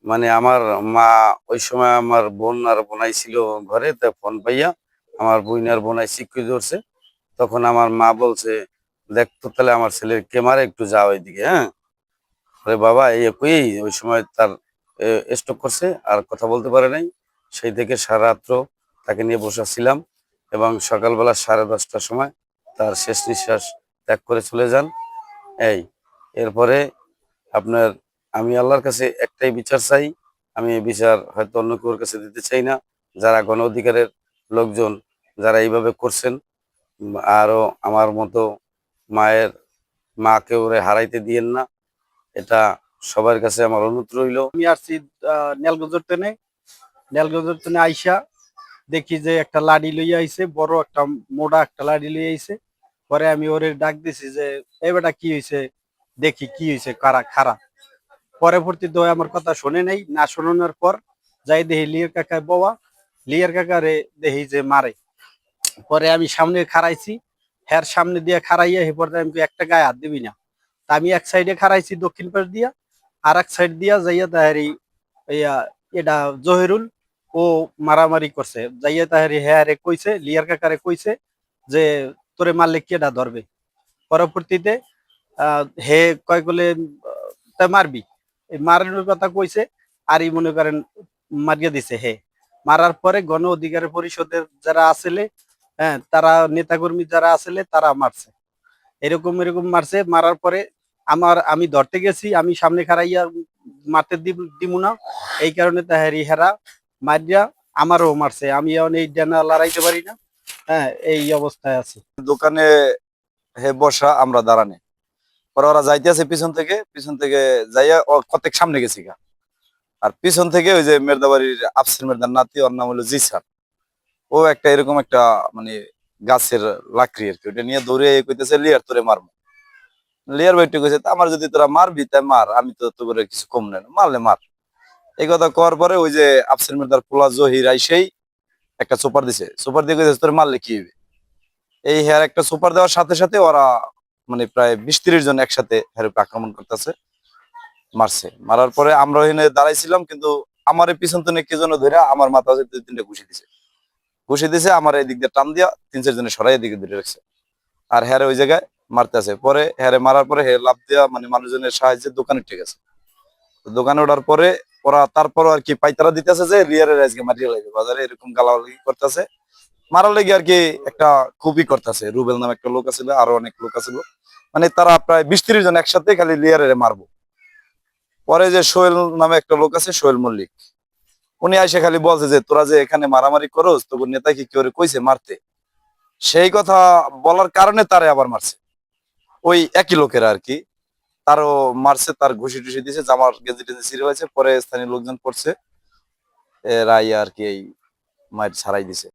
মানে আমার মা ওই সময় আমার বোন আর বোনাই ছিল ঘরে, তা ফোন পাইয়া আমার বোন আর বোনাই শিক্ষিত ধরছে। তখন আমার মা বলছে, দেখ তো তাহলে আমার ছেলের কে মারে, একটু যাও ওইদিকে। হ্যাঁ, আরে বাবা এই একই ওই সময় তার স্ট্রোক করছে, আর কথা বলতে পারে নাই। সেই থেকে সারা রাত্র তাকে নিয়ে বসেছিলাম এবং সকালবেলা 10:30টার সময় তার শেষ নিঃশ্বাস ত্যাগ করে চলে যান। এই এরপরে আপনার আমি আল্লাহর কাছে একটাই বিচার চাই। আমি এই বিচার হয়তো অন্য কেউর কাছে দিতে চাই না। যারা গণ অধিকারের লোকজন যারা এইভাবে করছেন, আরো আমার মতো মায়ের মাকে ওরে হারাইতে দিয়েন না, এটা সবার কাছে আমার অনুরোধ রইল। আমি আসছি নেলগঞ্জের তেনে আইসা দেখি যে একটা লাডি লইয়া আইছে, বড় একটা মোটা একটা লাডি লইয়া আইছে। পরে আমি ওরে ডাক দিছি যে এই বেটা কি হয়েছে, দেখি কি হয়েছে, কারা খারা। পরবর্তীতে ওই আমার কথা শোনে নাই, না শোনানোর পর যাই দেখি লিয়ার কাকায় বাবা, লিয়ার কাকারে দেখি যে মারে। পরে আমি সামনে খাড়াইছি, হ্যার সামনে দিয়ে খাড়াইয়া হে পর্যায়ে আমি একটা গায়ে হাত দিবি না। তা আমি এক সাইডে খাড়াইছি দক্ষিণ পাশ দিয়া, আর এক সাইড দিয়া যাইয়া তাহারি ইয়া এটা জহিরুল ও মারামারি করছে। যাইয়া তাহারি হ্যারে কইছে, লিয়ার কাকারে কইছে যে তোরে মারলে কেডা ধরবে। পরবর্তীতে হে কয় বলে তা মারবি, এই মারানোর কথা কইছে। আর এই মনে করেন মারিয়া দিছে হে। মারার পরে গণ অধিকার পরিষদের যারা আসলে, হ্যাঁ, তারা নেতাকর্মী যারা আসলে তারা মারছে, এরকম এরকম মারছে। মারার পরে আমি ধরতে গেছি, আমি সামনে খাড়াইয়া মারতে দিমু না, এই কারণে তাহারি হেরা মারিয়া আমারও মারছে। আমি এখন এই ডানা লড়াইতে পারি না। হ্যাঁ, এই অবস্থায় আছি। দোকানে হে বসা, আমরা দাঁড়ানে। পরে ওরা যাইতেছে পিছন থেকে যাইয়া কতক সামনে গেছি গা। আর পিছন থেকে ওই যে মেরদাবাড়ির আফসির মেরদার নাতি, ওর নাম হলো জিসান। ও একটা এরকম একটা মানে গাছের লাকড়ি আর কি, ওটা নিয়ে দৌড়ে কইতেছে লিয়ার তোরে মারবো। লিয়ার ভাইটি কইছে আমার যদি তোরা মারবি তাই মার, আমি তো তোর কিছু কম নাই, মারলে মার। এই কথা কওয়ার পরে ওই যে আফসির মেরদার পোলা জহির আইসেই একটা সুপার দিছে, সুপার দিয়ে কইতেছে তোর মারলে কি হবে। এই হেয়ার একটা সুপার দেওয়ার সাথে সাথে ওরা মানে প্রায় 20-30 জন একসাথে হের উপর আক্রমণ করতেছে, মারছে। মারার পরে আমরা ওখানে দাঁড়াইছিলাম, কিন্তু আমার এই পিছন থেকে কে যেন ধরে আমার মাথা 2-3টা ঘুষি দিছে আমার এই দিক দিয়ে টান দিয়া 3-4 জনে সরাই এদিকে ধরে রাখছে। আর হ্যারে ওই জায়গায় মারতে আছে। পরে হ্যারে মারার পরে হে লাভ দিয়া মানে মানুষজনের সাহায্যে দোকানে ঠিক আছে। দোকানে ওঠার পরে ওরা তারপর আর কি পাইতারা দিতেছে যে রিয়ারের আজকে মারিয়ে লাগবে বাজারে, এরকম গালাগালি করতেছে। মারার লেগে আর কি একটা খুবই করতেছে। রুবেল নামে একটা লোক আছিল, আরো অনেক লোক আছিল। মানে তারা প্রায় 20-30 জন একসাথে খালি লিয়ারে মারবো। পরে যে সোহেল নামে একটা লোক আছে, সোহেল মল্লিক, উনি আইসে খালি বলছে যে তোরা যে এখানে মারামারি করোস, তোর নেতা কি কেউ কইছে মারতে। সেই কথা বলার কারণে তারে আবার মারছে ওই একই লোকেরা আর কি। তারও মারছে, তার ঘুষি টুসি দিছে, জামার গেঞ্জি টেঞ্জি ছিঁড়ে হয়েছে। পরে স্থানীয় লোকজন পড়ছে, এরা আর কি এই মায়ের ছাড়াই দিছে।